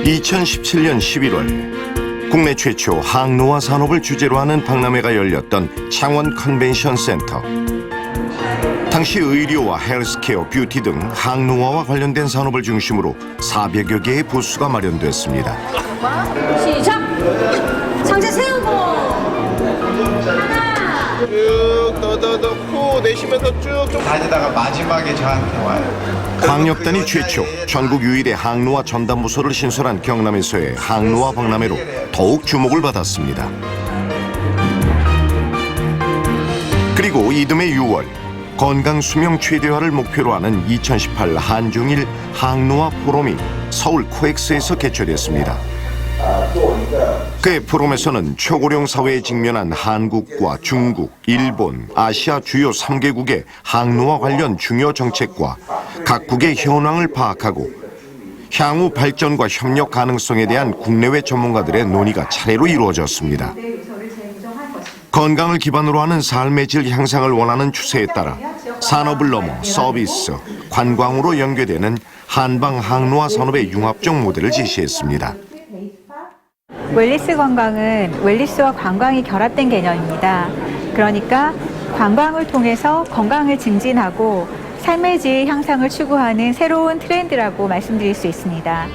2017년 11월 국내 최초 항노화 산업을 주제로 하는 박람회가 열렸던 창원 컨벤션 센터. 당시 의료와 헬스케어, 뷰티 등 항노화와 관련된 산업을 중심으로 400여 개의 부스가 마련됐습니다. 시작! 상체 세우고 하나 쭉 코 내쉬면서 쭉 다니다가 마지막에 저한테 와요. 광역단위 최초 전국 유일의 항노화 전담부서를 신설한 경남에서의 항노화 박람회로 더욱 주목을 받았습니다. 그리고 이듬해 6월 건강 수명 최대화를 목표로 하는 2018 한중일 항노화 포럼이 서울 코엑스에서 개최됐습니다. 그의 포럼에서는 초고령 사회에 직면한 한국과 중국, 일본, 아시아 주요 3개국의 항노화 관련 중요 정책과 각국의 현황을 파악하고 향후 발전과 협력 가능성에 대한 국내외 전문가들의 논의가 차례로 이루어졌습니다. 건강을 기반으로 하는 삶의 질 향상을 원하는 추세에 따라 산업을 넘어 서비스, 관광으로 연계되는 한방 항노화 산업의 융합적 모델을 제시했습니다. 웰니스 관광은 웰니스와 관광이 결합된 개념입니다. 그러니까 관광을 통해서 건강을 증진하고 삶의 질 향상을 추구하는 새로운 트렌드라고 말씀드릴 수 있습니다.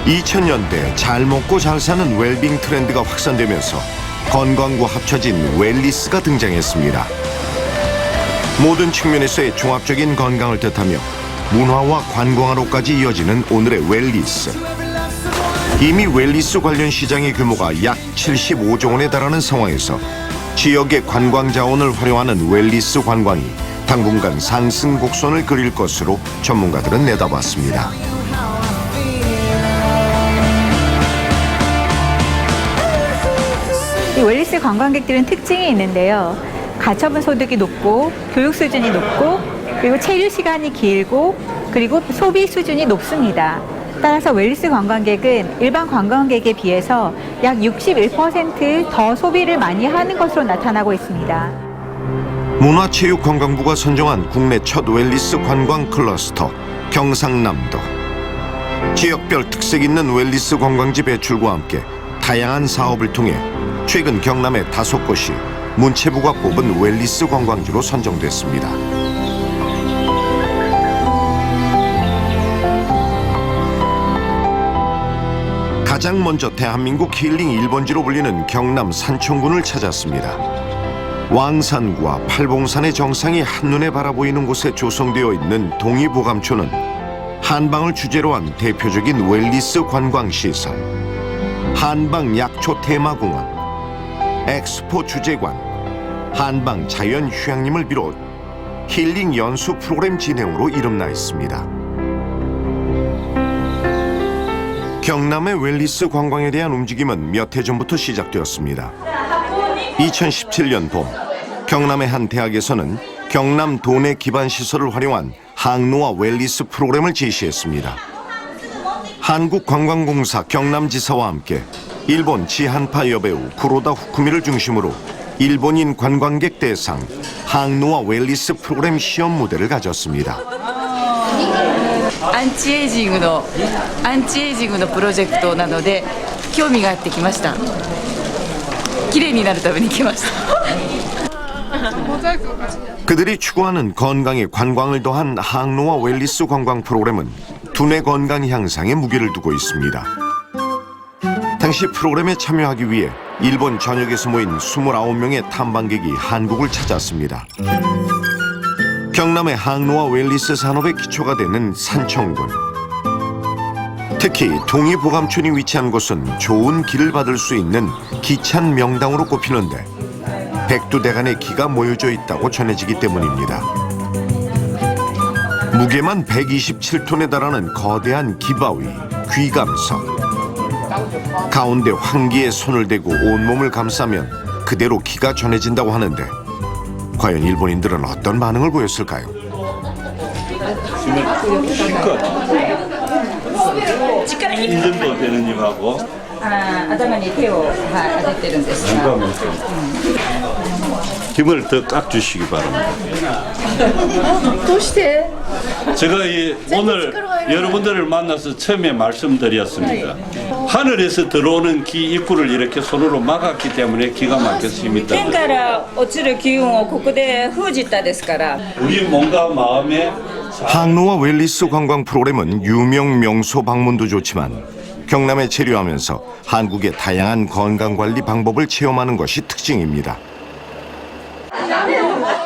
2000년대 잘 먹고 잘 사는 웰빙 트렌드가 확산되면서 건강과 합쳐진 웰니스가 등장했습니다. 모든 측면에서의 종합적인 건강을 뜻하며 문화와 관광화로까지 이어지는 오늘의 웰니스. 이미 웰니스 관련 시장의 규모가 약 75조 원에 달하는 상황에서 지역의 관광 자원을 활용하는 웰니스 관광이 당분간 상승 곡선을 그릴 것으로 전문가들은 내다봤습니다. 이 웰니스 관광객들은 특징이 있는데요. 가처분 소득이 높고 교육 수준이 높고 그리고 체류 시간이 길고 그리고 소비 수준이 높습니다. 따라서 웰니스 관광객은 일반 관광객에 비해서 약 61% 더 소비를 많이 하는 것으로 나타나고 있습니다. 문화체육관광부가 선정한 국내 첫 웰니스 관광 클러스터 경상남도. 지역별 특색 있는 웰니스 관광지 배출과 함께 다양한 사업을 통해 최근 경남의 5곳이 문체부가 뽑은 웰니스 관광지로 선정됐습니다. 가장 먼저 대한민국 힐링 1번지로 불리는 경남 산청군을 찾았습니다. 왕산과 팔봉산의 정상이 한눈에 바라보이는 곳에 조성되어 있는 동의보감초는 한방을 주제로 한 대표적인 웰니스 관광시설, 한방 약초 테마공원, 엑스포 주제관, 한방 자연휴양림을 비롯 힐링 연수 프로그램 진행으로 이름나 있습니다. 경남의 웰니스 관광에 대한 움직임은 몇 해 전부터 시작되었습니다. 2017년 봄, 경남의 한 대학에서는 경남 도내 기반 시설을 활용한 항노화 웰니스 프로그램을 제시했습니다. 한국관광공사 경남지사와 함께 일본 지한파 여배우 구로다 후쿠미를 중심으로 일본인 관광객 대상 항노화 웰니스 프로그램 시험 무대를 가졌습니다. アンチエイジングのプロジェクトなので興味があってきました。綺麗になるために来ました。 그들이 추구하는 건강에 관광을 더한 항노화 웰니스 관광 프로그램은 두뇌 건강 향상에 무게를 두고 있습니다. 당시 프로그램에 참여하기 위해 일본 전역에서 모인 29명의 탐방객이 한국을 찾았습니다. 경남의 항노화 웰니스 산업의 기초가 되는 산청군. 특히 동의보감촌이 위치한 곳은 좋은 길을 받을 수 있는 기찬 명당으로 꼽히는데 백두대간의 기가 모여져 있다고 전해지기 때문입니다. 무게만 127톤에 달하는 거대한 기바위, 귀감석. 가운데 환기에 손을 대고 온몸을 감싸면 그대로 기가 전해진다고 하는데 과연 일본인들은 어떤 반응을 보였을까요? 인전도 대느님하고 힘을 더 깍 주시기 바랍니다. どうして 제가 오늘 여러분들을 만나서 처음에 말씀드렸습니다. 하늘에서 들어오는 기 입구를 이렇게 손으로 막았기 때문에 기가 막혔습니다. 天から落ちる気運をここで封じたですから 우리 몸과 마음에 항로와 웰리스 관광 프로그램은 유명 명소 방문도 좋지만 경남에 체류하면서 한국의 다양한 건강관리 방법을 체험하는 것이 특징입니다.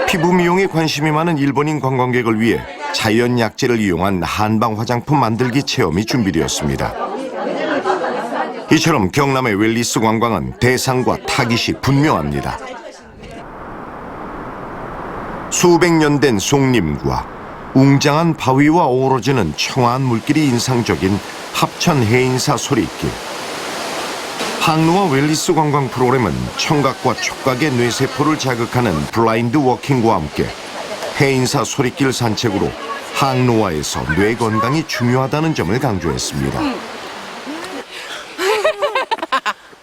피부 미용에 관심이 많은 일본인 관광객을 위해 자연 약재를 이용한 한방 화장품 만들기 체험이 준비되었습니다. 이처럼 경남의 웰리스 관광은 대상과 타깃이 분명합니다. 수백 년 된 송림과 웅장한 바위와 어우러지는 청아한 물길이 인상적인 합천 해인사 소리길. 항로와 웰리스 관광 프로그램은 청각과 촉각의 뇌세포를 자극하는 블라인드 워킹과 함께 해인사 소리길 산책으로 항로와에서 뇌 건강이 중요하다는 점을 강조했습니다.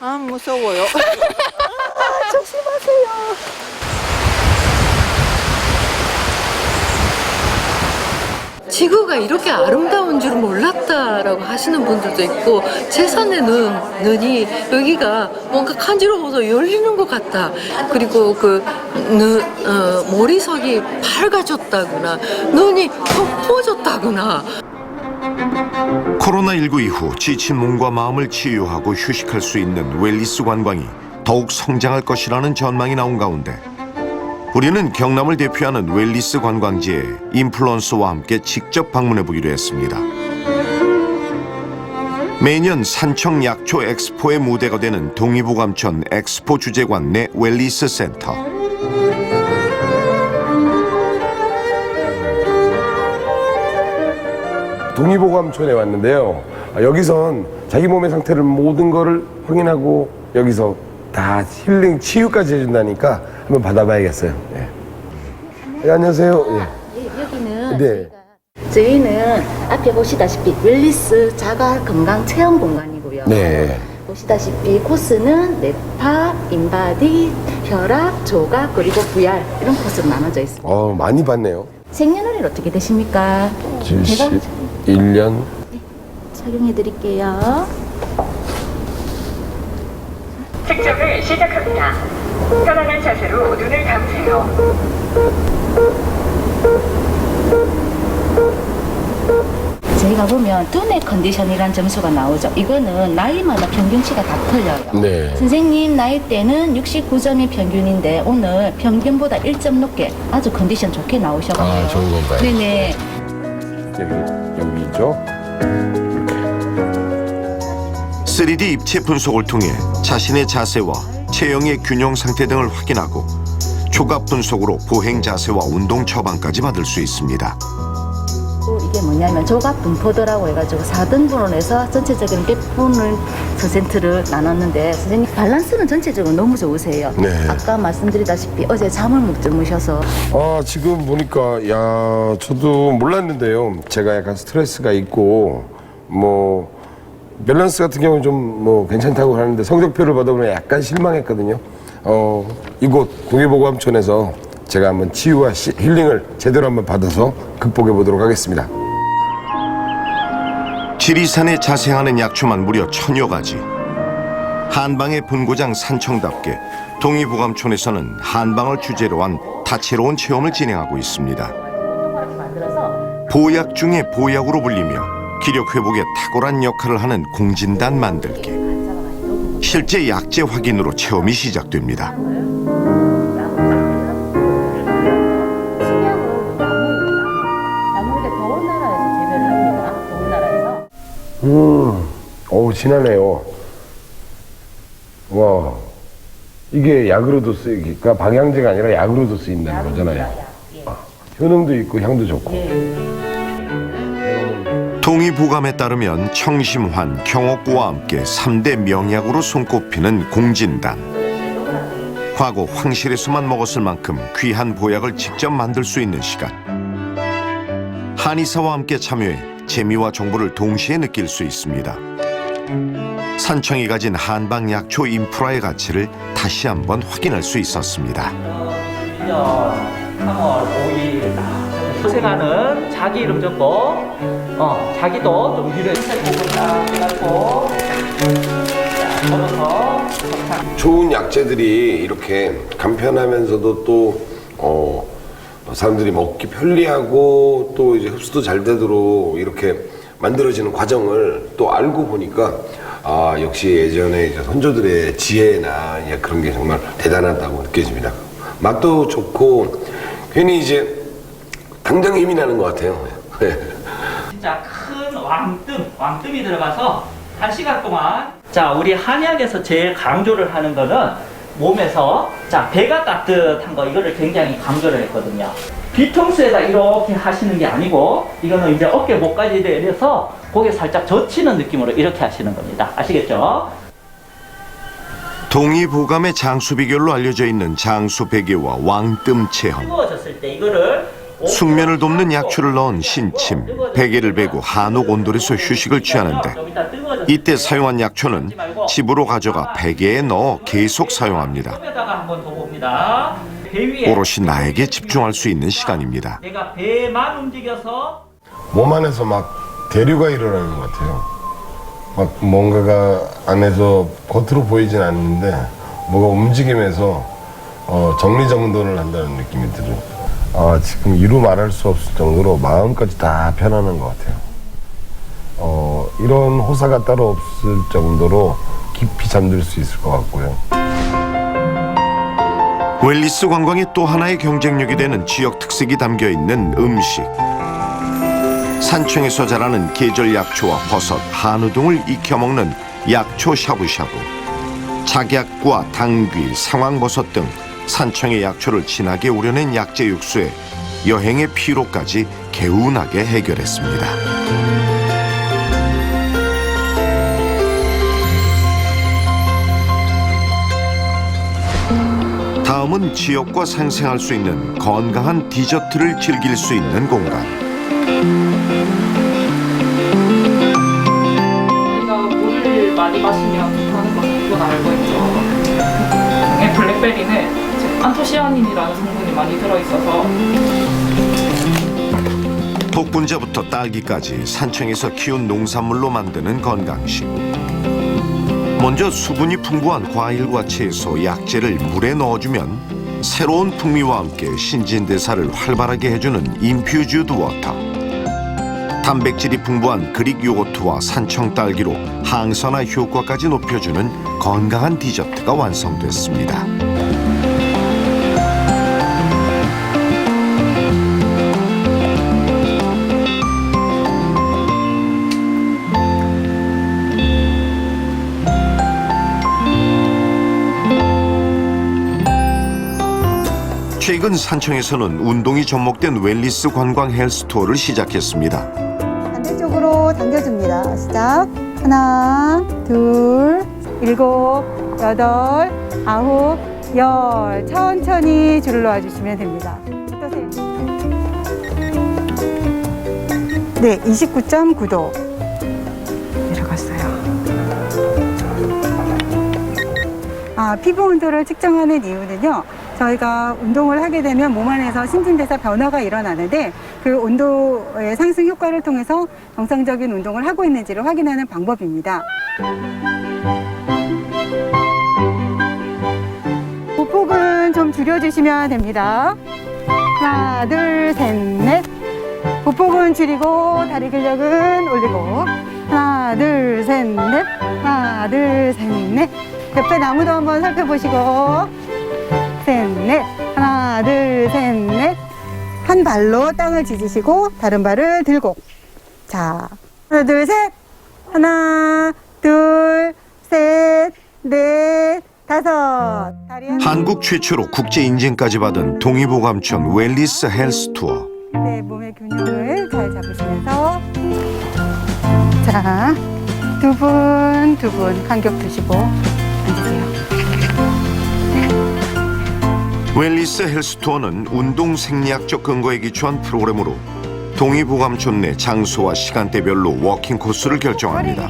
아, 무서워요. 지구가 이렇게 아름다운 줄 몰랐다라고 하시는 분들도 있고 제 산의 눈이 여기가 뭔가 간지러워서 열리는 것 같다. 그리고 머리석이 밝아졌다거나 눈이 덮어졌다거나. 코로나19 이후 지친 몸과 마음을 치유하고 휴식할 수 있는 웰리스 관광이 더욱 성장할 것이라는 전망이 나온 가운데 우리는 경남을 대표하는 웰리스 관광지에 인플루언서와 함께 직접 방문해 보기로 했습니다. 매년 산청 약초 엑스포의 무대가 되는 동의보감천 엑스포 주재관 내 웰리스 센터. 동의보감촌에 왔는데요. 여기선 자기 몸의 상태를 모든 거를 확인하고 여기서 다 힐링, 치유까지 해준다니까 한번 받아봐야겠어요. 네. 네, 안녕하세요. 네. 여기는 네. 저희는 앞에 보시다시피 웰리스 자가 건강 체험 공간이고요. 네. 보시다시피 코스는 뇌파, 인바디, 혈압, 조각 그리고 VR 이런 코스로 나눠져 있습니다. 많이 봤네요. 생년월일 어떻게 되십니까? 71년. 네, 착용해 드릴게요. 측정을 시작합니다. 편안한 자세로 눈을 감으세요. 저희가 보면 두뇌 컨디션이라는 점수가 나오죠. 이거는 나이마다 평균치가 다 틀려요. 네. 선생님 나이대는 69점이 평균인데 오늘 평균보다 1점 높게 아주 컨디션 좋게 나오셨고요. 좋은 건가요? 네네. 여기죠. 3D 입체 분석을 통해 자신의 자세와 체형의 균형 상태 등을 확인하고 조각 분석으로 보행 자세와 운동 처방까지 받을 수 있습니다. 이게 뭐냐면 조각 분포도라고 해가지고 4등분을 해서 전체적인 100분을 퍼센트를 나눴는데 선생님 밸런스는 전체적으로 너무 좋으세요. 네. 아까 말씀드리다시피 어제 잠을 못 주무셔서 지금 보니까 저도 몰랐는데요. 제가 약간 스트레스가 있고 밸런스 같은 경우는 좀 괜찮다고 하는데 성적표를 받아보면 약간 실망했거든요. 이곳 동의보감촌에서 제가 한번 치유와 힐링을 제대로 한번 받아서 극복해 보도록 하겠습니다. 지리산에 자생하는 약초만 무려 1000여 가지. 한방의 본고장 산청답게 동의보감촌에서는 한방을 주제로 한 다채로운 체험을 진행하고 있습니다. 보약 중에 보약으로 불리며 기력 회복에 탁월한 역할을 하는 공진단 만들기. 실제 약재 확인으로 체험이 시작됩니다. 진하네요. 와, 이게 약으로도 쓰이니까 방향제가 아니라 약으로도 쓰인다는 거잖아요. 효능도 있고 향도 좋고. 동의보감에 따르면 청심환, 경옥고와 함께 3대 명약으로 손꼽히는 공진단. 과거 황실에서만 먹었을 만큼 귀한 보약을 직접 만들 수 있는 시간. 한의사와 함께 참여해 재미와 정보를 동시에 느낄 수 있습니다. 산청이 가진 한방 약초 인프라의 가치를 다시 한번 확인할 수 있었습니다. 수생하는 자기 이름 적고 자기도 좀 위로 살펴보고 딱 해갖고 걸어서 좋은 약재들이 이렇게 간편하면서도 또 사람들이 먹기 편리하고 또 이제 흡수도 잘 되도록 이렇게 만들어지는 과정을 또 알고 보니까 역시 예전에 이제 선조들의 지혜나 그런 게 정말 대단하다고 느껴집니다. 맛도 좋고 괜히 이제 당장 힘이 나는 것 같아요. 진짜 큰 왕뜸이 들어가서 1시간 동안 자 우리 한약에서 제일 강조를 하는 거는 몸에서 자 배가 따뜻한 거 이거를 굉장히 강조를 했거든요. 뒤통수에다 이렇게 하시는 게 아니고 이거는 이제 어깨 목까지 내려서 고개 살짝 젖히는 느낌으로 이렇게 하시는 겁니다. 아시겠죠? 동의보감의 장수 비결로 알려져 있는 장수 베개와 왕뜸 체험. 뜨거워졌을 때 이거를 숙면을 돕는 약초를 넣은 신침, 베개를 베고 한옥 온돌에서 휴식을 취하는데 이때 사용한 약초는 집으로 가져가 베개에 넣어 계속 사용합니다. 한번 더 봅니다. 오롯이 나에게 집중할 수 있는 시간입니다. 내가 배만 움직여서 몸 안에서 막 대류가 일어나는 것 같아요. 막 뭔가가 안에서 겉으로 보이진 않는데 뭐가 움직이면서 정리정돈을 한다는 느낌이 들어요. 지금 이루 말할 수 없을 정도로 마음까지 다 편안한 것 같아요. 이런 호사가 따로 없을 정도로 깊이 잠들 수 있을 것 같고요. 웰리스 관광의 또 하나의 경쟁력이 되는 지역 특색이 담겨 있는 음식. 산청에서 자라는 계절 약초와 버섯, 한우 등을 익혀 먹는 약초 샤브샤브. 작약과 당귀, 상황버섯 등 산청의 약초를 진하게 우려낸 약재 육수에 여행의 피로까지 개운하게 해결했습니다. 다음은 지역과 상생할 수 있는 건강한 디저트를 즐길 수 있는 공간. 우리가 물을 많이 마시면 좋다는 것은 그건 알고 있죠. 블랙베리는 안토시아닌이라는 성분이 많이 들어있어서 복분자부터 딸기까지 산청에서 키운 농산물로 만드는 건강식. 먼저 수분이 풍부한 과일과 채소, 약재를 물에 넣어주면 새로운 풍미와 함께 신진대사를 활발하게 해주는 인퓨즈드 워터. 단백질이 풍부한 그릭 요거트와 산청 딸기로 항산화 효과까지 높여주는 건강한 디저트가 완성됐습니다. 최근 산청에서는 운동이 접목된 웰리스 관광 헬스 투어를 시작했습니다. 반대쪽으로 당겨줍니다. 시작. 하나, 둘, 7, 8, 9, 10. 천천히 줄을 놓아주시면 됩니다. 네, 29.9도 내려갔어요. 피부 온도를 측정하는 이유는요. 저희가 운동을 하게 되면 몸 안에서 신진대사 변화가 일어나는데 그 온도의 상승 효과를 통해서 정상적인 운동을 하고 있는지를 확인하는 방법입니다. 보폭은 좀 줄여주시면 됩니다. 하나, 둘, 셋, 넷. 보폭은 줄이고 다리 근력은 올리고 하나, 둘, 셋, 넷. 하나, 둘, 셋, 넷. 옆에 나무도 한번 살펴보시고 셋, 넷. 하나, 둘, 셋, 넷. 한 발로 땅을 짖으시고 다른 발을 들고. 자, 하나, 둘, 셋. 하나, 둘, 셋, 넷, 다섯. 한국 최초로 국제 인증까지 받은 동의보감촌 웰리스 헬스 투어. 네, 몸의 균형을 잘 잡으시면서 자, 두 분 간격 두시고 앉으세요. 웰리스 헬스 투어는 운동 생리학적 근거에 기초한 프로그램으로 동의보감촌 내 장소와 시간대별로 워킹 코스를 결정합니다.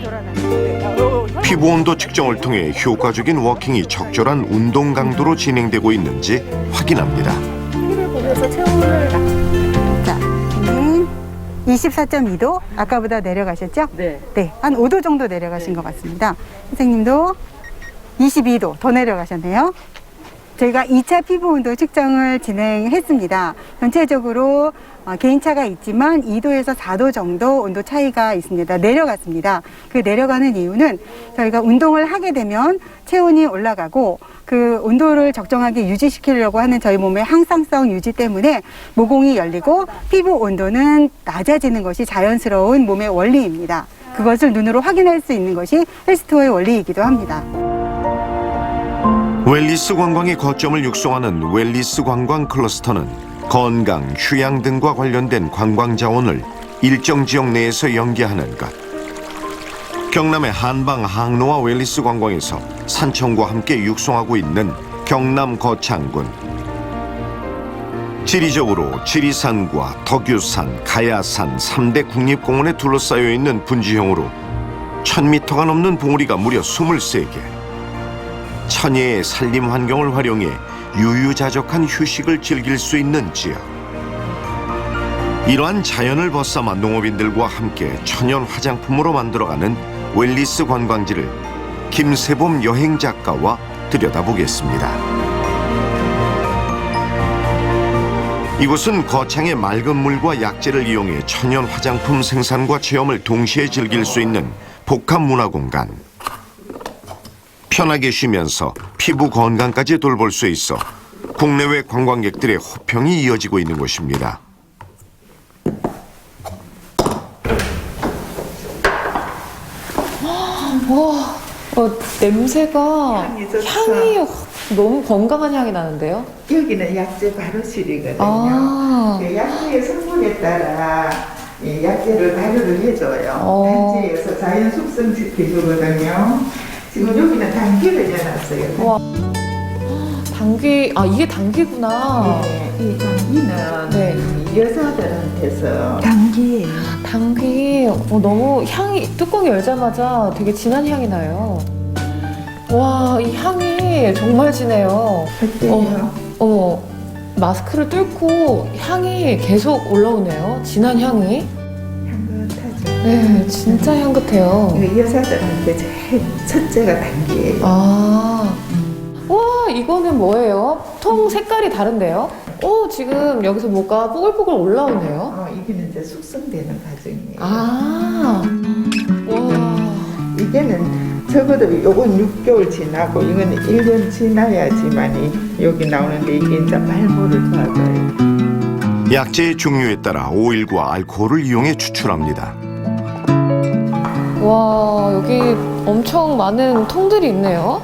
피부 온도 측정을 통해 효과적인 워킹이 적절한 운동 강도로 진행되고 있는지 확인합니다. 힘을 보면서 체온을 자, 24.2도 아까보다 내려가셨죠? 네. 네, 한 5도 정도 내려가신 것 같습니다. 선생님도 22도 더 내려가셨네요. 저희가 2차 피부 온도 측정을 진행했습니다. 전체적으로 개인차가 있지만 2도에서 4도 정도 온도 차이가 있습니다. 내려갔습니다. 그 내려가는 이유는 저희가 운동을 하게 되면 체온이 올라가고 그 온도를 적정하게 유지시키려고 하는 저희 몸의 항상성 유지 때문에 모공이 열리고 피부 온도는 낮아지는 것이 자연스러운 몸의 원리입니다. 그것을 눈으로 확인할 수 있는 것이 헬스투어의 원리이기도 합니다. 웰리스 관광의 거점을 육성하는 웰리스 관광 클러스터는 건강, 휴양 등과 관련된 관광 자원을 일정 지역 내에서 연계하는 것. 경남의 한방 항로와 웰리스 관광에서 산청과 함께 육성하고 있는 경남 거창군. 지리적으로 지리산과 덕유산, 가야산 3대 국립공원에 둘러싸여 있는 분지형으로 1000m가 넘는 봉우리가 무려 23개. 천혜의 산림 환경을 활용해 유유자적한 휴식을 즐길 수 있는 지역. 이러한 자연을 벗삼아 농업인들과 함께 천연 화장품으로 만들어가는 웰리스 관광지를 김세범 여행작가와 들여다보겠습니다. 이곳은 거창의 맑은 물과 약재를 이용해 천연 화장품 생산과 체험을 동시에 즐길 수 있는 복합문화공간. 편하게 쉬면서 피부 건강까지 돌볼 수 있어 국내외 관광객들의 호평이 이어지고 있는 곳입니다. 와, 냄새가 향이 너무 건강한 향이 나는데요? 여기는 약재 발효실이거든요. 아. 그 약재의 성분에 따라 약재를 발효를 해줘요. 단지에서 자연 숙성시켜주거든요. 지금 여기는 당귀를 넣어놨어요. 와. 당귀, 이게 당귀구나. 네, 이 당귀는 네. 여자들한테서 당귀예요. 당귀, 너무 향이, 뚜껑 열자마자 되게 진한 향이 나요. 와, 이 향이 정말 진해요. 어때요? 마스크를 뚫고 향이 계속 올라오네요. 진한 향이. 향긋하죠. 네, 진짜 향긋해요. 여자들한테 제일 첫째가 당귀예요. 와, 이거는 뭐예요? 통 색깔이 다른데요? 지금 여기서 뭐가 뽀글뽀글 올라오네요. 이게는 이제 숙성되는 과정이에요. 와. 이게는 적어도 요건 6개월 지나고 이건 1년 지나야지만이 여기 나오는데 이게 이제 발효를 도와줘요. 약재의 종류에 따라 오일과 알코올을 이용해 추출합니다. 와, 여기 엄청 많은 통들이 있네요.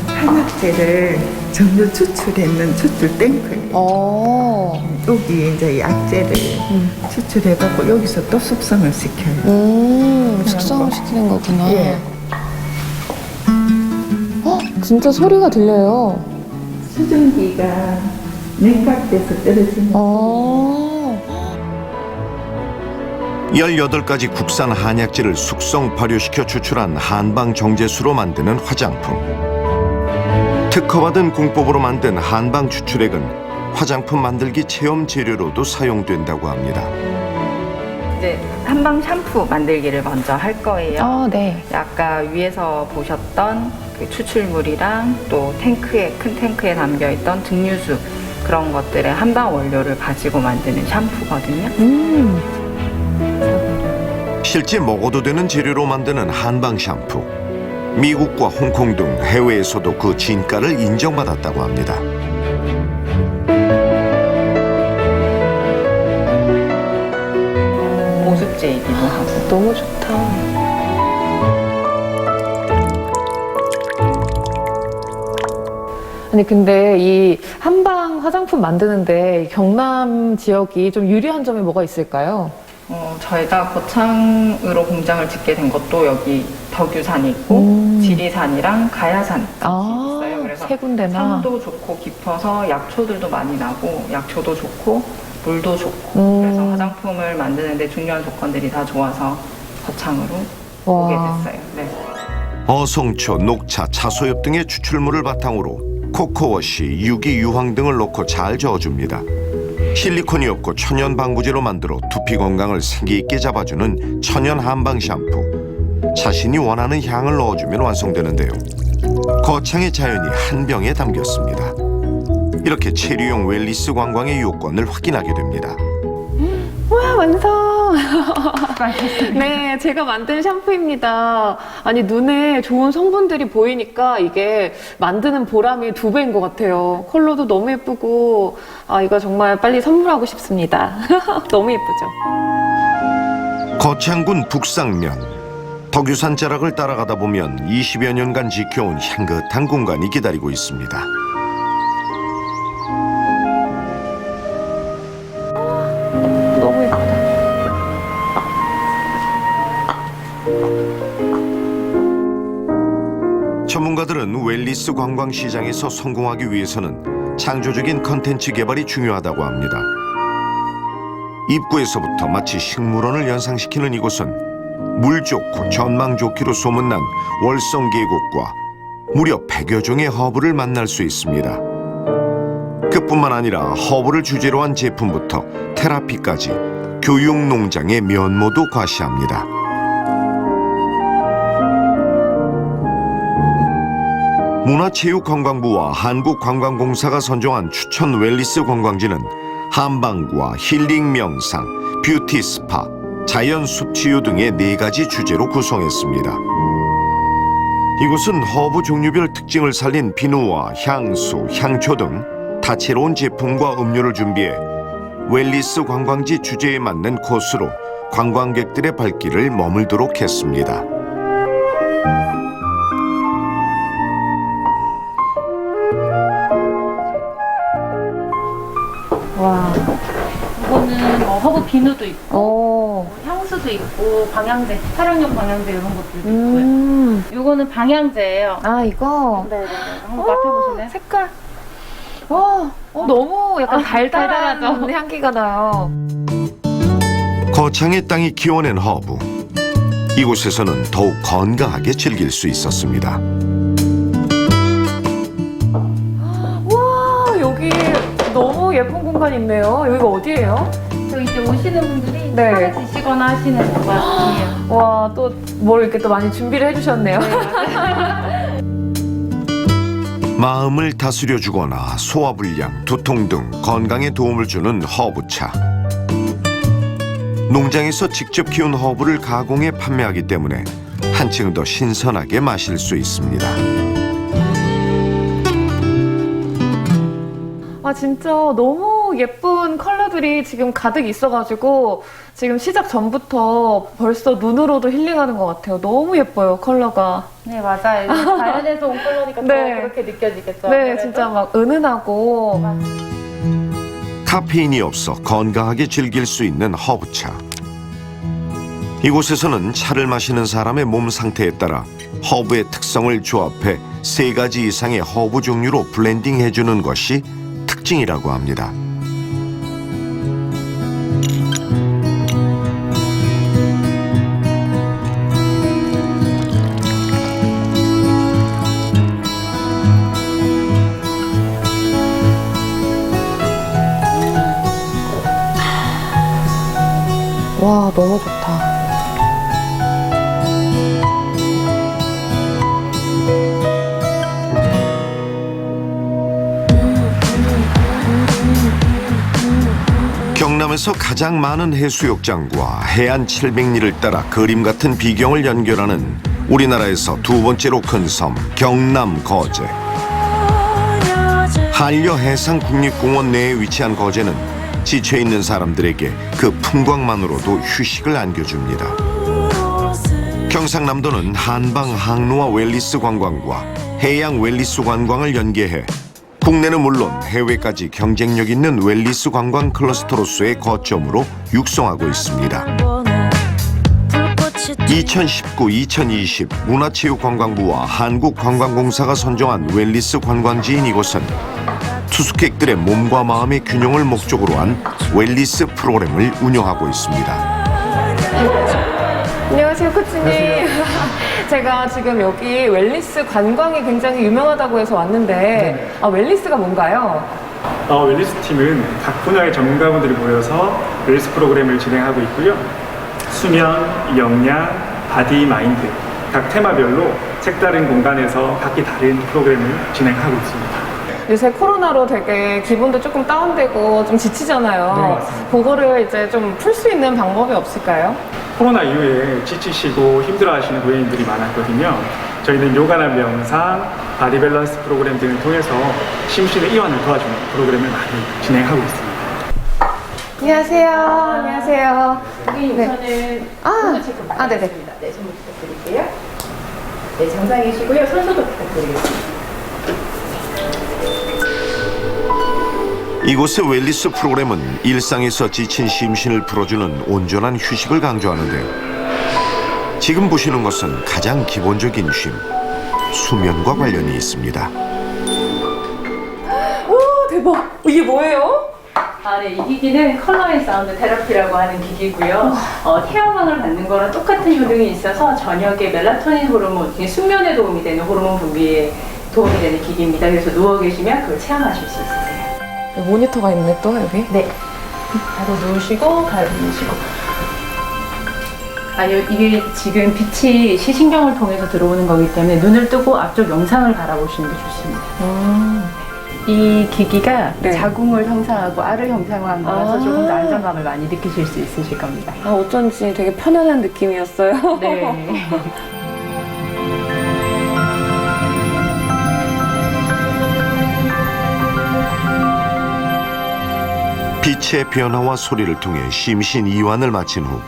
한약재를 전부 추출했는 추출 탱크예요. 여기 이제 약재를 추출해갖고 여기서 또 숙성을 시켜요. 숙성을 시키는 거구나. 예. 진짜 소리가 들려요. 수증기가 냉각돼서 떨어지는 18가지 국산 한약재를 숙성 발효시켜 추출한 한방 정제수로 만드는 화장품. 특허받은 공법으로 만든 한방 추출액은 화장품 만들기 체험 재료로도 사용된다고 합니다. 이제 한방 샴푸 만들기를 먼저 할 거예요. 네. 아까 위에서 보셨던 그 추출물이랑 또 큰 탱크에 담겨있던 증류수 그런 것들의 한방 원료를 가지고 만드는 샴푸거든요. 실제 먹어도 되는 재료로 만드는 한방 샴푸. 미국과 홍콩 등 해외에서도 그 진가를 인정받았다고 합니다. 보습제이기도 하고. 너무 좋다. 아니 근데 이 한방 화장품 만드는데 경남 지역이 좀 유리한 점이 뭐가 있을까요? 저희가 거창으로 공장을 짓게 된 것도 여기 덕유산이 있고 지리산이랑 가야산이 있어요. 그래서 세 군데나. 산도 좋고 깊어서 약초들도 많이 나고 약초도 좋고 물도 좋고 그래서 화장품을 만드는데 중요한 조건들이 다 좋아서 거창으로 오게 됐어요. 네. 어송초, 녹차, 차소엽 등의 추출물을 바탕으로 코코워시, 유기, 유황 등을 넣고 잘 저어줍니다. 실리콘이 없고 천연 방부제로 만들어 두피 건강을 생기 있게 잡아주는 천연 한방 샴푸. 자신이 원하는 향을 넣어주면 완성되는데요. 거창의 자연이 한 병에 담겼습니다. 이렇게 체류용 웰리스 관광의 요건을 확인하게 됩니다. 와, 완성! 네, 제가 만든 샴푸입니다. 아니, 눈에 좋은 성분들이 보이니까 이게 만드는 보람이 2배인 것 같아요. 컬러도 너무 예쁘고, 아, 이거 정말 빨리 선물하고 싶습니다. 너무 예쁘죠? 거창군 북상면. 덕유산 자락을 따라가다 보면 20여 년간 지켜온 향긋한 공간이 기다리고 있습니다. 너무 예쁘다. 전문가들은 웰리스 관광시장에서 성공하기 위해서는 창조적인 컨텐츠 개발이 중요하다고 합니다. 입구에서부터 마치 식물원을 연상시키는 이곳은 물 좋고 전망 좋기로 소문난 월성 계곡과 무려 100여 종의 허브를 만날 수 있습니다. 그뿐만 아니라 허브를 주제로 한 제품부터 테라피까지 교육농장의 면모도 과시합니다. 문화체육관광부와 한국관광공사가 선정한 추천 웰리스 관광지는 한방구와 힐링 명상, 뷰티 스파, 자연 숲치유 등의 4가지 주제로 구성했습니다. 이곳은 허브 종류별 특징을 살린 비누와 향수, 향초 등 다채로운 제품과 음료를 준비해 웰리스 관광지 주제에 맞는 코스로 관광객들의 발길을 머물도록 했습니다. 와. 이거는 허브 비누도 있고 향수도 있고 방향제, 촬영용 방향제 이런 것들도 있고요. 이거는 방향제예요. 아, 이거? 네. 한번 맡아보실래요? 색깔. 와, 너무 약간 달달하죠? 향기가 나요. 거창의 땅이 키워낸 허브. 이곳에서는 더욱 건강하게 즐길 수 있었습니다. 와, 여기 너무 예쁜 공간이 있네요. 여기가 어디예요? 저 이제 오시는 분들이 네. 차를 드시거나 하시는 곳이에요. 와, 또 뭘 이렇게 또 많이 준비를 해주셨네요. 마음을 다스려주거나 소화불량, 두통 등 건강에 도움을 주는 허브차. 농장에서 직접 키운 허브를 가공해 판매하기 때문에 한층 더 신선하게 마실 수 있습니다. 아, 진짜 너무 예쁜 컬러들이 지금 가득 있어가지고 지금 시작 전부터 벌써 눈으로도 힐링하는 것 같아요. 너무 예뻐요, 컬러가. 네, 맞아요. 자연에서 온 컬러니까 네. 더 그렇게 느껴지겠죠. 네, 아무래도? 진짜 막 은은하고. 카페인이 없어 건강하게 즐길 수 있는 허브차. 이곳에서는 차를 마시는 사람의 몸 상태에 따라 허브의 특성을 조합해 3가지 이상의 허브 종류로 블렌딩해주는 것이 특징이라고 합니다. 와, 너무 좋다. 경남에서 가장 많은 해수욕장과 해안 700리를 따라 그림 같은 비경을 연결하는 우리나라에서 2번째로 큰 섬 경남 거제. 한려해상국립공원 내에 위치한 거제는 지쳐있는 사람들에게 그 풍광만으로도 휴식을 안겨줍니다. 경상남도는 한방 항로와 웰리스 관광과 해양 웰리스 관광을 연계해 국내는 물론 해외까지 경쟁력 있는 웰리스 관광 클러스터로서의 거점으로 육성하고 있습니다. 2019-2020 문화체육관광부와 한국관광공사가 선정한 웰리스 관광지인 이곳은 투숙객들의 몸과 마음의 균형을 목적으로 한 웰리스 프로그램을 운영하고 있습니다. 안녕하세요, 코치님. 제가 지금 여기 웰리스 관광이 굉장히 유명하다고 해서 왔는데 아, 웰리스가 뭔가요? 웰니스 팀은 각 분야의 전문가분들이 모여서 웰니스 프로그램을 진행하고 있고요. 수면, 영양, 바디, 마인드 각 테마별로 색다른 공간에서 각기 다른 프로그램을 진행하고 있습니다. 요새 코로나로 되게 기분도 조금 다운되고 좀 지치잖아요. 네, 맞습니다. 그거를 이제 좀 풀 수 있는 방법이 없을까요? 코로나 이후에 지치시고 힘들어하시는 고객님들이 많았거든요. 저희는 요가나 명상, 바디 밸런스 프로그램 등을 통해서 심신의 이완을 도와주는 프로그램을 많이 진행하고 있습니다. 안녕하세요. 안녕하세요. 여기 우선은 네네. 네, 전부 부탁드릴게요. 네, 정상이시고요. 손소독 부탁드리겠습니다. 이곳의 웰니스 프로그램은 일상에서 지친 심신을 풀어주는 온전한 휴식을 강조하는데요. 지금 보시는 것은 가장 기본적인 쉼, 수면과 관련이 있습니다. 오, 대박. 이게 뭐예요? 네, 이 기기는 컬러 앤 사운드 테라피라고 하는 기기고요. 태양광을 받는 거랑 똑같은 효능이 있어서 저녁에 멜라토닌 호르몬, 숙면에 도움이 되는 호르몬 분비에 도움이 되는 기기입니다. 그래서 누워 계시면 그걸 체험하실 수 있으세요. 모니터가 있네 또 여기? 네. 바로 누우시고 바로 누우시고. 아니요, 이게 지금 빛이 시신경을 통해서 들어오는 거기 때문에 눈을 뜨고 앞쪽 영상을 바라보시는 게 좋습니다. 이 기기가 자궁을 형상하고 알을 형상한 거라서 조금 더 안정감을 많이 느끼실 수 있으실 겁니다. 어쩐지 되게 편안한 느낌이었어요. 네. 빛의 변화와 소리를 통해 심신 이완을 마친 후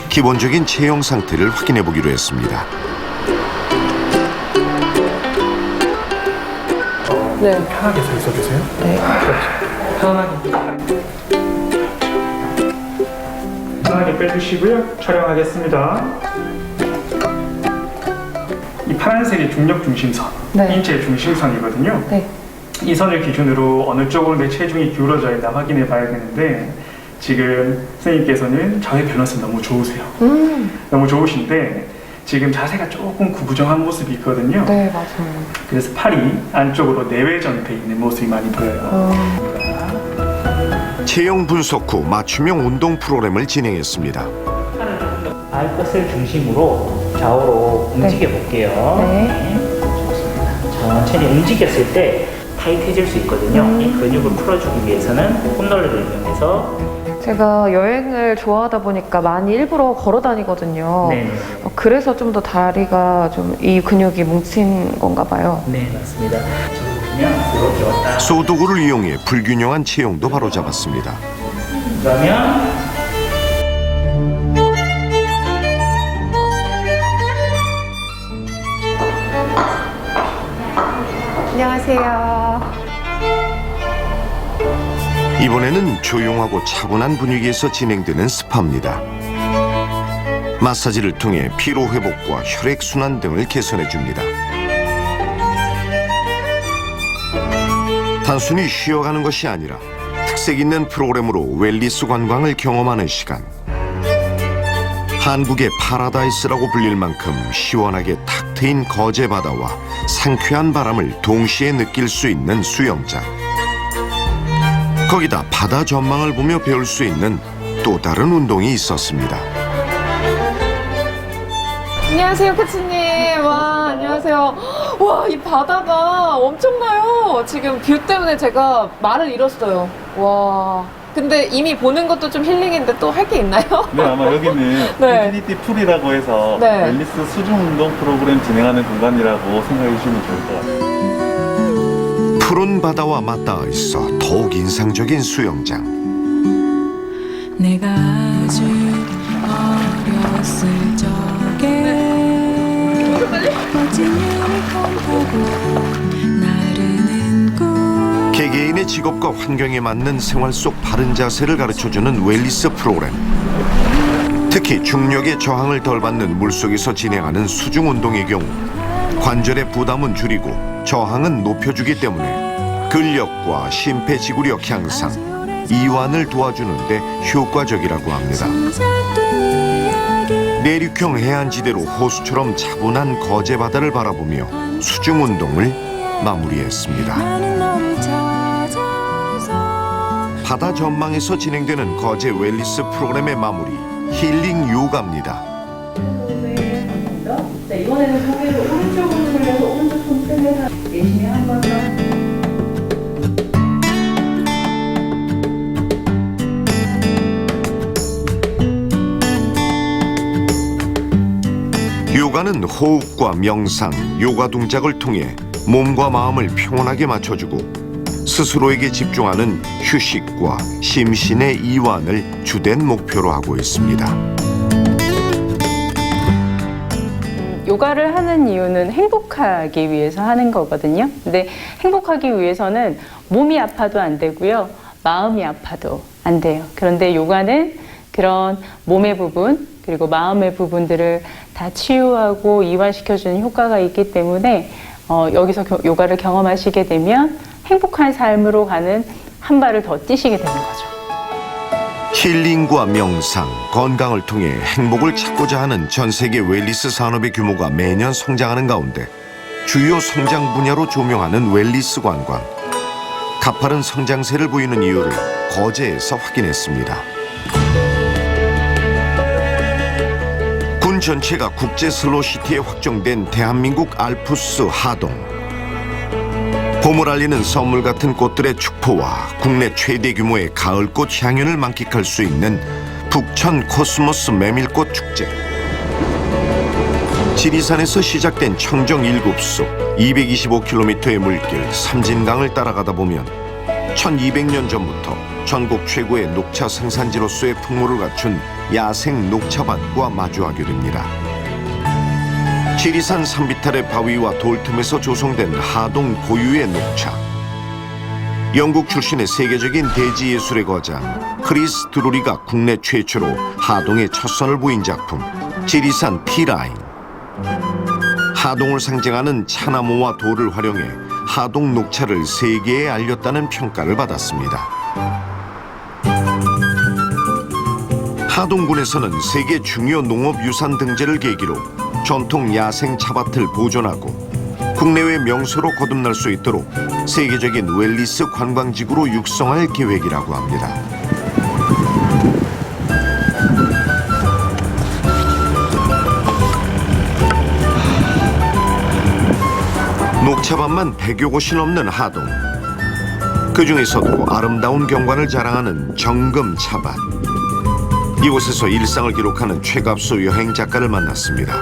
기본적인 체형 상태를 확인해 보기로 했습니다. 네. 편하게 서 있어 주세요. 네. 편하게. 편하게 빼주시고요. 촬영하겠습니다. 이 파란색이 중력 중심선, 인체의 중심선이거든요. 네. 이 선을 기준으로 어느 쪽으로 내 체중이 기울어져 있나 확인해 봐야 되는데 지금 선생님께서는 저의 밸런스 너무 좋으세요. 너무 좋으신데 지금 자세가 조금 구부정한 모습이 있거든요. 네, 맞아요. 그래서 팔이 안쪽으로 내외전돼 있는 모습이 많이 보여요. 체형 분석 후 맞춤형 운동 프로그램을 진행했습니다. 발끝을 중심으로 좌우로 움직여 볼게요. 네. 좋습니다. 천천히 움직였을 때 타이트해질 수 있거든요. 이 근육을 풀어주기 위해서는 홈롤러를 이용해서 제가 여행을 좋아하다 보니까 많이 일부러 걸어 다니거든요. 네. 그래서 좀 더 다리가 좀 이 근육이 뭉친 건가 봐요. 네, 맞습니다. 보면 이렇게 왔다. 소도구를 이용해 불균형한 체형도 바로잡았습니다. 그러면 안녕하세요. 이번에는 조용하고 차분한 분위기에서 진행되는 스파입니다. 마사지를 통해 피로 회복과 혈액 순환 등을 개선해 줍니다. 단순히 쉬어가는 것이 아니라 특색 있는 프로그램으로 웰니스 관광을 경험하는 시간. 한국의 파라다이스라고 불릴 만큼 시원하게 탁 트인 거제 바다와 상쾌한 바람을 동시에 느낄 수 있는 수영장. 거기다 바다 전망을 보며 배울 수 있는 또 다른 운동이 있었습니다. 안녕하세요, 코치님. 와, 안녕하세요. 와, 이 바다가 엄청나요. 지금 뷰 때문에 제가 말을 잃었어요. 와. 근데 이미 보는 것도 좀 힐링인데 또 할 게 있나요? 네, 아마 여기는 인피니티 풀이라고 해서 웰니스 수중 운동 프로그램 진행하는 공간이라고 생각해 주시면 좋을 것 같아요. 푸른 바다와 맞닿아 있어 더욱 인상적인 수영장. 내가 아주 어렸을 적에 멋진 유니콘 타고 나르는 꽃 개개인의 직업과 환경에 맞는 생활 속 바른 자세를 가르쳐주는 웰니스 프로그램. 특히 중력의 저항을 덜 받는 물속에서 진행하는 수중 운동의 경우 관절의 부담은 줄이고 저항은 높여주기 때문에 근력과 심폐지구력 향상, 이완을 도와주는 데 효과적이라고 합니다. 내륙형 해안지대로 호수처럼 차분한 거제 바다를 바라보며 수중 운동을 마무리했습니다. 바다 전망에서 진행되는 거제 웰리스 프로그램의 마무리 힐링 요가입니다. 자, 이번에는 고개를 오른쪽으로 돌려서 오른쪽 손등에서 내쉬며 한 번 더. 요가는 호흡과 명상, 요가 동작을 통해 몸과 마음을 평온하게 맞춰주고 스스로에게 집중하는 휴식과 심신의 이완을 주된 목표로 하고 있습니다. 요가를 하는 이유는 행복하기 위해서 하는 거거든요. 근데 행복하기 위해서는 몸이 아파도 안 되고요. 마음이 아파도 안 돼요. 그런데 요가는 그런 몸의 부분 그리고 마음의 부분들을 다 치유하고 이완시켜주는 효과가 있기 때문에 여기서 요가를 경험하시게 되면 행복한 삶으로 가는 한 발을 더 뛰시게 되는 거죠. 힐링과 명상, 건강을 통해 행복을 찾고자 하는 전 세계 웰리스 산업의 규모가 매년 성장하는 가운데 주요 성장 분야로 조명하는 웰리스 관광. 가파른 성장세를 보이는 이유를 거제에서 확인했습니다. 군 전체가 국제 슬로시티에 확정된 대한민국 알프스 하동. 봄을 알리는 선물 같은 꽃들의 축포와 국내 최대 규모의 가을꽃 향연을 만끽할 수 있는 북천 코스모스 메밀꽃 축제. 지리산에서 시작된 청정 7숲 225km의 물길 삼진강을 따라가다 보면 1200년 전부터 전국 최고의 녹차 생산지로서의 풍모를 갖춘 야생 녹차밭과 마주하게 됩니다. 지리산 산비탈의 바위와 돌틈에서 조성된 하동 고유의 녹차. 영국 출신의 세계적인 대지예술의 거장 크리스 드루리가 국내 최초로 하동에 첫 선을 보인 작품 지리산 티라인. 하동을 상징하는 차나무와 돌을 활용해 하동 녹차를 세계에 알렸다는 평가를 받았습니다. 하동군에서는 세계 중요 농업유산 등재를 계기로 전통 야생 차밭을 보존하고 국내외 명소로 거듭날 수 있도록 세계적인 웰리스 관광지구로 육성할 계획이라고 합니다. 녹차밭만 100여 곳이 넘는 하동. 그 중에서도 아름다운 경관을 자랑하는 정금 차밭. 이곳에서 일상을 기록하는 최갑수 여행 작가를 만났습니다.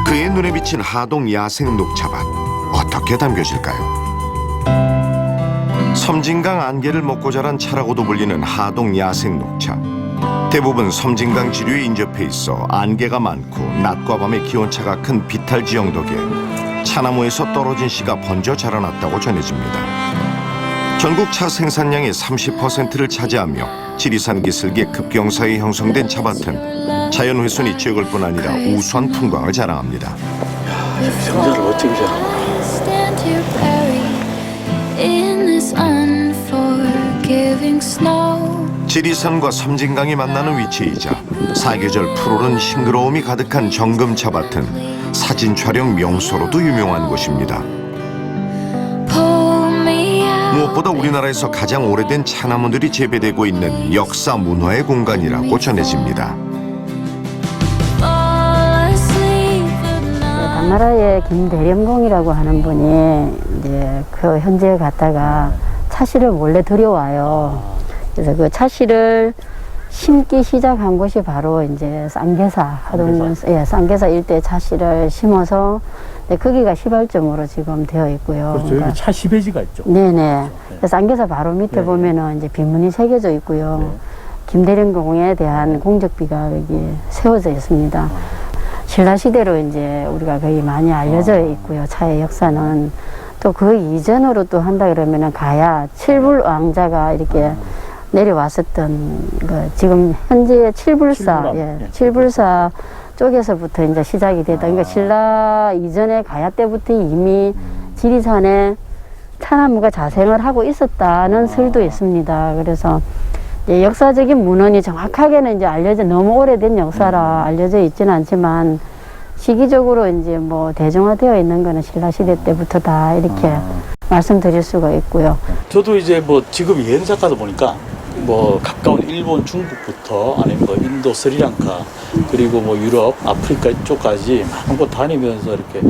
그의 눈에 비친 하동 야생 녹차밭 어떻게 담겨질까요? 섬진강 안개를 먹고 자란 차라고도 불리는 하동 야생 녹차. 대부분 섬진강 지류에 인접해 있어 안개가 많고 낮과 밤의 기온차가 큰 비탈 지형 덕에 차나무에서 떨어진 씨가 번져 자라났다고 전해집니다. 전국 차 생산량의 30%를 차지하며 지리산 기슭의 급경사에 형성된 차밭은 자연훼손이 적을 뿐 아니라 우수한 풍광을 자랑합니다. 상자를 어떻게 자란 지리산과 섬진강이 만나는 위치이자 사계절 푸르른 싱그러움이 가득한 정금 차밭은 사진 촬영 명소로도 유명한 곳입니다. 무엇보다 우리나라에서 가장 오래된 차나무들이 재배되고 있는 역사 문화의 공간이라고 전해집니다. 당나라의 김대령공이라고 하는 분이 이제 그 현지에 갔다가 차씨를 몰래 들여와요. 그래서 그 차씨를 심기 시작한 곳이 바로 이제 쌍계사, 하동, 쌍계사 일대 차씨를 심어서 거기가 시발점으로 지금 되어 있고요. 그렇죠. 그러니까 차 시베지가 있죠. 네네. 쌍계사 바로 밑에 보면은 이제 빈문이 새겨져 있고요. 김대령공에 대한 공적비가 여기 세워져 있습니다. 신라시대로 이제 우리가 거의 많이 알려져 있고요. 차의 역사는 또 그 이전으로 또 한다 그러면은 가야 칠불왕자가 이렇게 내려왔었던 그 지금 현재 칠불사, 칠불사 쪽에서부터 이제 시작이 됐다. 그러니까 신라 이전에 가야 때부터 이미 지리산에 차나무가 자생을 하고 있었다는 설도 있습니다. 그래서 이제 역사적인 문헌이 정확하게는 이제 너무 오래된 역사라 알려져 있지는 않지만 시기적으로 이제 뭐 대중화되어 있는 거는 신라 시대 때부터 다 이렇게 말씀드릴 수가 있고요. 저도 이제 뭐 지금 여행 작가다 보니까 뭐 가까운 일본, 중국부터 아니면 뭐 인도, 스리랑카 그리고 뭐 유럽, 아프리카 쪽까지 많은 곳 다니면서 이렇게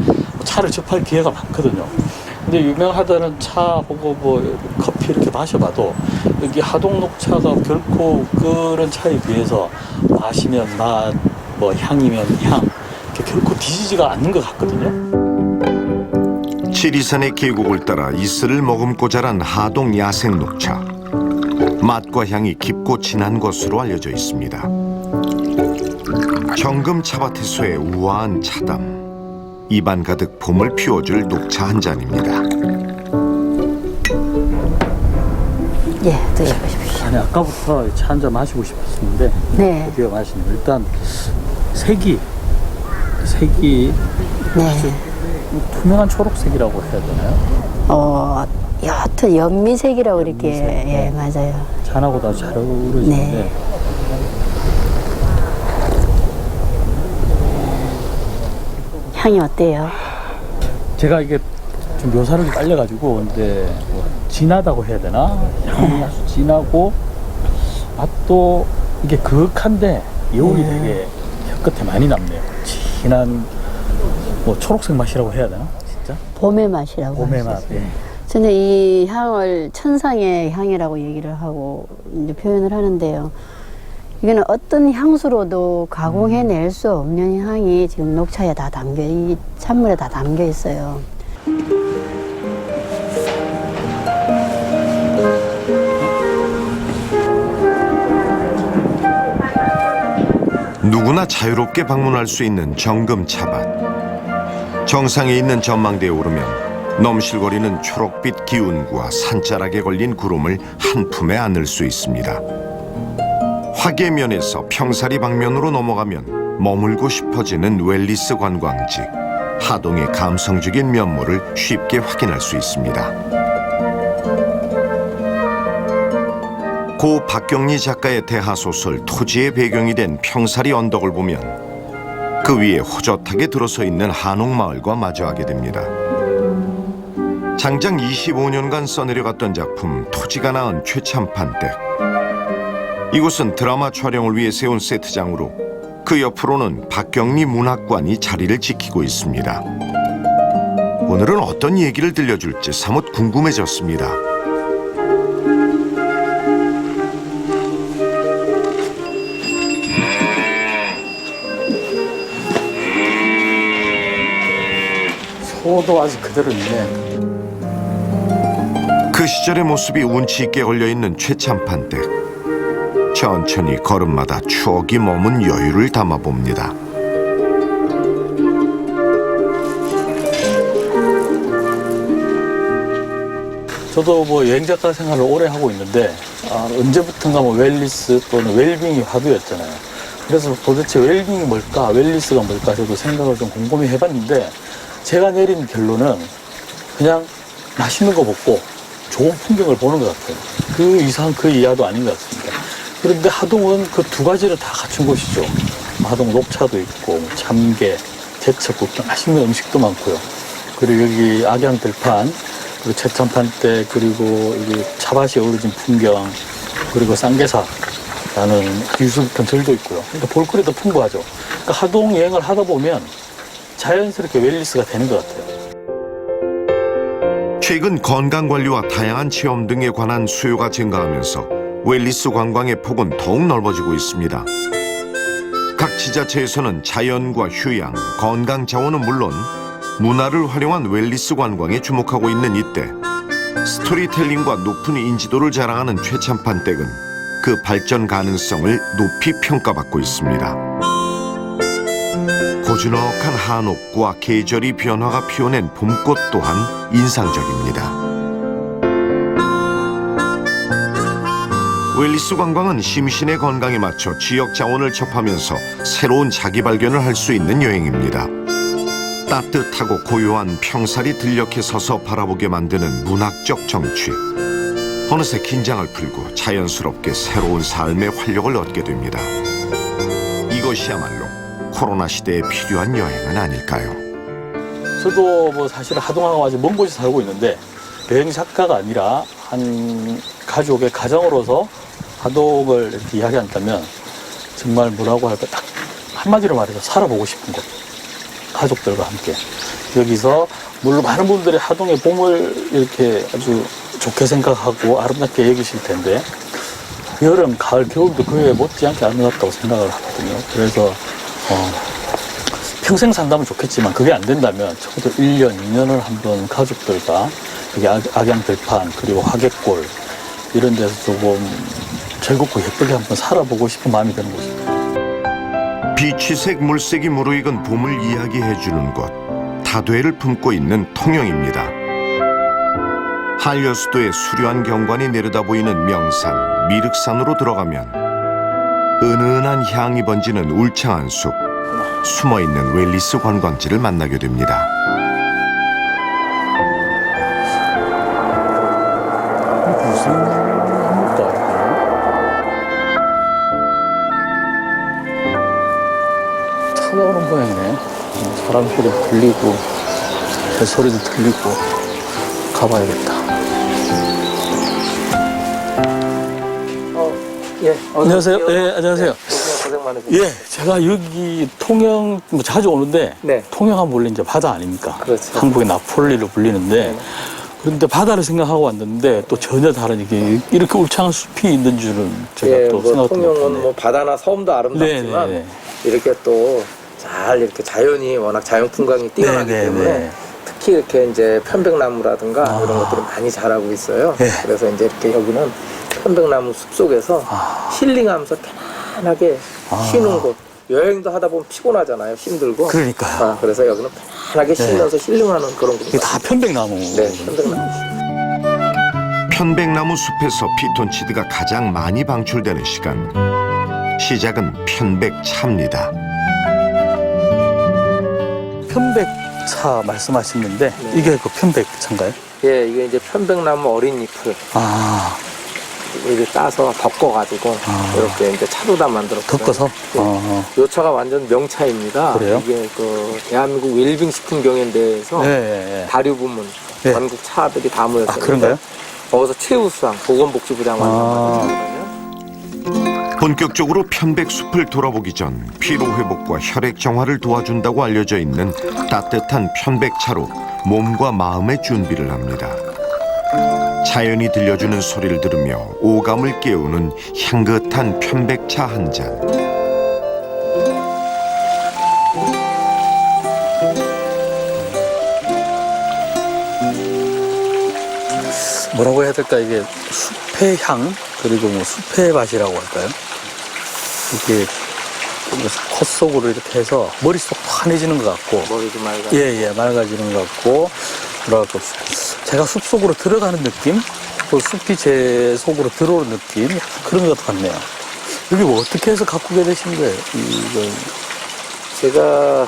차를 접할 기회가 많거든요. 근데 유명하다는 차 혹은 뭐 커피 이렇게 마셔봐도 여기 하동 녹차가 결코 그런 차에 비해서 마시면 맛, 뭐 향이면 향 이렇게 결코 뒤지지가 않는 것 같거든요. 지리산의 계곡을 따라 이슬을 머금고 자란 하동 야생 녹차. 맛과 향이 깊고 진한 것으로 알려져 있습니다. 정금 차밭에서의 우아한 차담. 입안 가득 봄을 피워줄 녹차 한 잔입니다. 예, 드셔보십시오. 아니 아까부터 차 한 잔 마시고 싶었는데 네. 어디가 마시는 일단 색이 네. 투명한 초록색이라고 해야 되나요? 여하튼 연미색이라고 이렇게 예, 맞아요. 잔하고 다 잘 어우러지는데 네. 향이 어때요? 제가 이게 좀 묘사를 빨려가지고 근데 뭐 진하다고 해야 되나? 향이 아주 진하고 맛도 이게 그윽한데 여울이 되게 혀끝에 많이 남네요. 진한 뭐 초록색 맛이라고 해야 되나? 진짜? 봄의 맛이라고 봄의 맛. 하셨어요. 저는 이 향을 천상의 향이라고 얘기를 하고 이제 표현을 하는데요. 이거는 어떤 향수로도 가공해낼 수 없는 향이 지금 녹차에 다 담겨, 이 찬물에 다 담겨 있어요. 누구나 자유롭게 방문할 수 있는 정금 차밭. 정상에 있는 전망대에 오르면 넘실거리는 초록빛 기운과 산자락에 걸린 구름을 한 품에 안을 수 있습니다. 화계면에서 평사리 방면으로 넘어가면 머물고 싶어지는 웰리스 관광지. 하동의 감성적인 면모를 쉽게 확인할 수 있습니다. 고 박경리 작가의 대하소설 토지의 배경이 된 평사리 언덕을 보면 그 위에 호젓하게 들어서 있는 한옥마을과 마주하게 됩니다. 장장 25년간 써내려갔던 작품 토지가 낳은 최참판댁. 이곳은 드라마 촬영을 위해 세운 세트장으로 그 옆으로는 박경리 문학관이 자리를 지키고 있습니다. 오늘은 어떤 얘기를 들려줄지 사뭇 궁금해졌습니다. 소도 아직 그대로 있네. 그 시절의 모습이 운치 있게 걸려있는 최참판댁. 천천히 걸음마다 추억이 머문 여유를 담아봅니다. 저도 뭐 여행작가 생활을 오래 하고 있는데 언제부턴가 뭐 웰리스 또는 웰빙이 화두였잖아요. 그래서 도대체 웰빙이 뭘까, 웰리스가 뭘까 저도 생각을 좀 곰곰이 해봤는데 제가 내린 결론은 그냥 맛있는 거 먹고 좋은 풍경을 보는 것 같아요. 그 이상 그 이하도 아닌 것 같습니다. 그런데 하동은 그 두 가지를 다 갖춘 곳이죠. 하동 녹차도 있고 참깨, 제철국 맛있는 음식도 많고요. 그리고 여기 악양들판, 그리고 최참판댁, 그리고 여기 차밭이 어우러진 풍경, 그리고 쌍계사라는 유수 깊은 절도 있고요. 그러니까 볼거리도 풍부하죠. 그러니까 하동 여행을 하다 보면 자연스럽게 웰리스가 되는 것 같아요. 최근 건강관리와 다양한 체험 등에 관한 수요가 증가하면서 웰리스 관광의 폭은 더욱 넓어지고 있습니다. 각 지자체에서는 자연과 휴양, 건강 자원은 물론 문화를 활용한 웰리스 관광에 주목하고 있는 이때 스토리텔링과 높은 인지도를 자랑하는 최참판댁은 그 발전 가능성을 높이 평가받고 있습니다. 고즈넉한 한옥과 계절이 변화가 피워낸 봄꽃 또한 인상적입니다. 웰리스 관광은 심신의 건강에 맞춰 지역 자원을 접하면서 새로운 자기 발견을 할 수 있는 여행입니다. 따뜻하고 고요한 평사리 들녘에 서서 바라보게 만드는 문학적 정취. 어느새 긴장을 풀고 자연스럽게 새로운 삶의 활력을 얻게 됩니다. 이것이야말로 코로나 시대에 필요한 여행은 아닐까요? 저도 뭐 사실 하동하고 아주 먼 곳에 살고 있는데 여행 작가가 아니라 한 가족의 가정으로서 하독을 이렇게 이야기한다면 정말 뭐라고 할까 딱 한마디로 말해서 살아보고 싶은 곳. 가족들과 함께 여기서 물론 많은 분들이 하동의 봄을 이렇게 아주 좋게 생각하고 아름답게 여기실 텐데 여름, 가을, 겨울도 그에 못지않게 아름답다고 생각을 하거든요. 그래서 평생 산다면 좋겠지만 그게 안 된다면 적어도 1년, 2년을 한번 가족들과 여기 악양들판 그리고 화개골 이런 데서 조금 즐겁고 예쁘게 한번 살아보고 싶은 마음이 드는 곳입니다. 비취색 물색이 무르익은 봄을 이야기해주는 곳, 다대를 품고 있는 통영입니다. 한려수도의 수려한 경관이 내려다보이는 명산, 미륵산으로 들어가면 은은한 향이 번지는 울창한 숲, 숨어있는 웰리스 관광지를 만나게 됩니다. 무슨 나무일까? 찾아오는 모양이네. 사람 소리 들리고 새 소리도 들리고 가봐야겠다. 예. 안녕하세요. 예, 안녕하세요. 고생 많으십니다. 예, 제가 여기 통영 뭐 자주 오는데 네. 통영하면 원래 이제 바다 아닙니까? 그렇죠. 한국의 나폴리로 불리는데 그런데 바다를 생각하고 왔는데 또 전혀 다른 이렇게 울창한 숲이 있는 줄은 제가 또 생각도 통영은 못했네. 뭐 바다나 섬도 아름답지만 네. 이렇게 또 잘 이렇게 자연이 워낙 자연 풍광이 뛰어나기 때문에 특히 이렇게 이제 편백나무라든가 이런 것들이 많이 자라고 있어요. 그래서 이제 이렇게 여기는 편백나무 숲 속에서 힐링하면서 편안하게 쉬는 곳. 여행도 하다 보면 피곤하잖아요. 힘들고. 그러니까요. 그래서 여기는 편안하게 쉬면서 힐링하는 그런 곳. 이게 다 편백나무. 네, 편백나무. 편백나무 숲에서 피톤치드가 가장 많이 방출되는 시간. 시작은 편백차입니다. 편백차 말씀하셨는데 이게 그 편백차인가요? 예, 이게 이제 편백나무 어린 잎을 이렇게 따서 덮어가지고 이렇게 이제 차로다 만들었어요. 덮어서? 이 차가 완전 명차입니다. 그래요? 이게 그 대한민국 웰빙 식품 경연대회에서 발효 부문 전국 차들이 다 모였어요. 그런가요? 거기서 최우수상 보건복지부 장관 받았거든요. 본격적으로 편백숲을 돌아보기 전 피로회복과 혈액정화를 도와준다고 알려져 있는 따뜻한 편백차로 몸과 마음의 준비를 합니다. 자연이 들려주는 소리를 들으며 오감을 깨우는 향긋한 편백차 한 잔. 뭐라고 해야 될까? 이게 숲의 향 그리고 뭐 숲의 맛이라고 할까요? 이게 콧속으로 이렇게 해서 머릿속도 환해지는 것 같고 머리도 맑아. 예, 맑아지는 것 같고 뭐랄까 제가 숲속으로 들어가는 느낌? 또 숲이 제 속으로 들어오는 느낌? 약간 그런 것 같네요. 여기 뭐 어떻게 해서 가꾸게 되신 거예요? 이걸 제가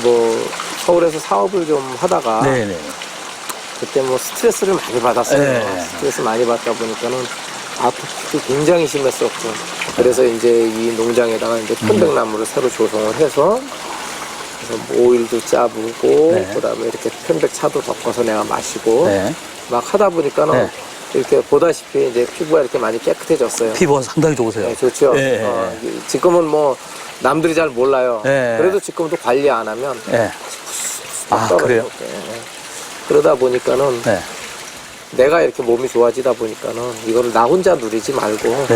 뭐 서울에서 사업을 좀 하다가 그때 뭐 스트레스를 많이 받았어요. 스트레스 많이 받다 보니까는 아토피도 굉장히 심했었고 그래서 이제 이 농장에다가 이제 편백나무를 새로 조성을 해서 그래서 뭐 오일도 짜부고 그다음에 이렇게 편백차도 덮어서 내가 마시고 막 하다 보니까는 이렇게 보다시피 이제 피부가 이렇게 많이 깨끗해졌어요. 피부가 상당히 좋으세요. 네, 좋죠. 지금은 뭐 남들이 잘 몰라요. 그래도 지금도 관리 안 하면 그래요? 그러다 보니까는 내가 이렇게 몸이 좋아지다 보니까는 이거를 나 혼자 누리지 말고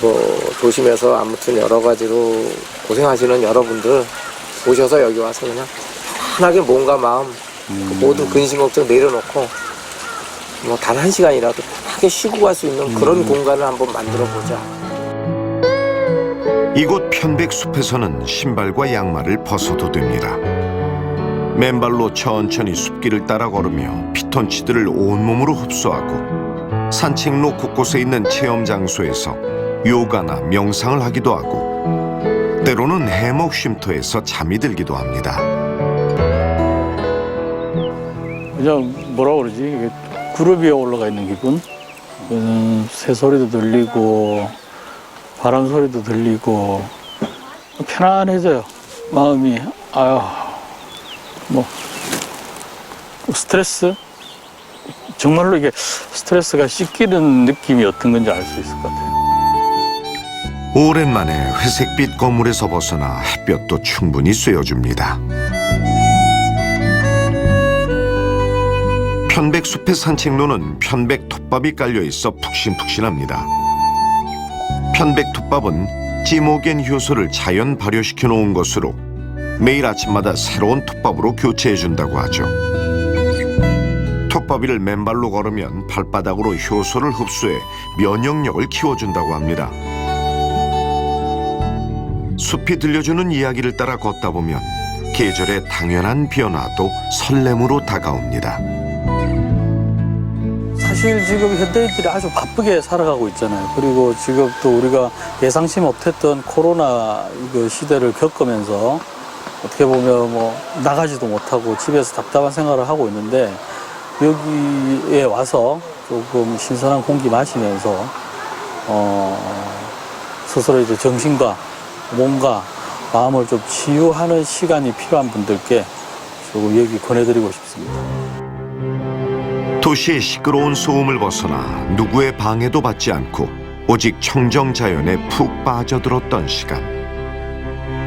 뭐 도심에서 아무튼 여러 가지로 고생하시는 여러분들 오셔서 여기 와서 그냥 편하게 몸과 마음 모든 근심 걱정 내려놓고 뭐 단 1시간이라도 편하게 쉬고 갈 수 있는 그런 공간을 한번 만들어 보자. 이곳 편백숲에서는 신발과 양말을 벗어도 됩니다. 맨발로 천천히 숲길을 따라 걸으며 피톤치드를 온몸으로 흡수하고 산책로 곳곳에 있는 체험 장소에서 요가나 명상을 하기도 하고 때로는 해먹 쉼터에서 잠이 들기도 합니다. 그냥 뭐라 그러지? 이게 구름 위에 올라가 있는 기분? 새 소리도 들리고 바람 소리도 들리고 편안해져요. 마음이 뭐 스트레스 정말로 이게 스트레스가 씻기는 느낌이 어떤 건지 알 수 있을 것 같아요. 오랜만에 회색빛 건물에서 벗어나 햇볕도 충분히 쐬어줍니다. 편백숲의 산책로는 편백 톱밥이 깔려있어 푹신푹신합니다. 편백 톱밥은 찌모겐 효소를 자연 발효시켜 놓은 것으로 매일 아침마다 새로운 톱밥으로 교체해준다고 하죠. 톱밥이를 맨발로 걸으면 발바닥으로 효소를 흡수해 면역력을 키워준다고 합니다. 숲이 들려주는 이야기를 따라 걷다 보면 계절의 당연한 변화도 설렘으로 다가옵니다. 사실 지금 현대인들이 아주 바쁘게 살아가고 있잖아요. 그리고 지금 또 우리가 예상치 못했던 코로나 이거 시대를 겪으면서 어떻게 보면 뭐 나가지도 못하고 집에서 답답한 생활을 하고 있는데 여기에 와서 조금 신선한 공기 마시면서 스스로 이제 정신과 몸과 마음을 좀 치유하는 시간이 필요한 분들께 조금 여기 권해드리고 싶습니다. 도시의 시끄러운 소음을 벗어나 누구의 방해도 받지 않고 오직 청정 자연에 푹 빠져들었던 시간.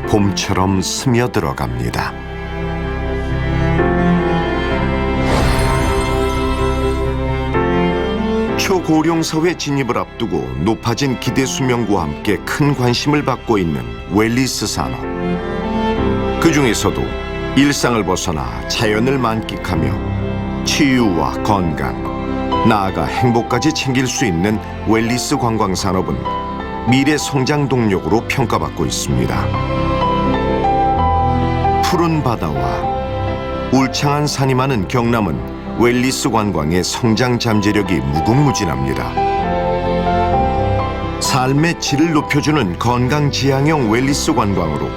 봄처럼 스며들어갑니다. 초고령 사회 진입을 앞두고 높아진 기대 수명과 함께 큰 관심을 받고 있는 웰니스 산업. 그 중에서도 일상을 벗어나 자연을 만끽하며 치유와 건강, 나아가 행복까지 챙길 수 있는 웰니스 관광 산업은 미래 성장 동력으로 평가받고 있습니다. 푸른 바다와 울창한 산이 많은 경남은 웰니스 관광의 성장 잠재력이 무궁무진합니다. 삶의 질을 높여주는 건강 지향형 웰니스 관광으로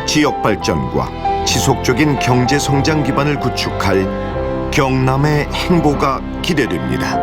지역 발전과 지속적인 경제 성장 기반을 구축할 경남의 행보가 기대됩니다.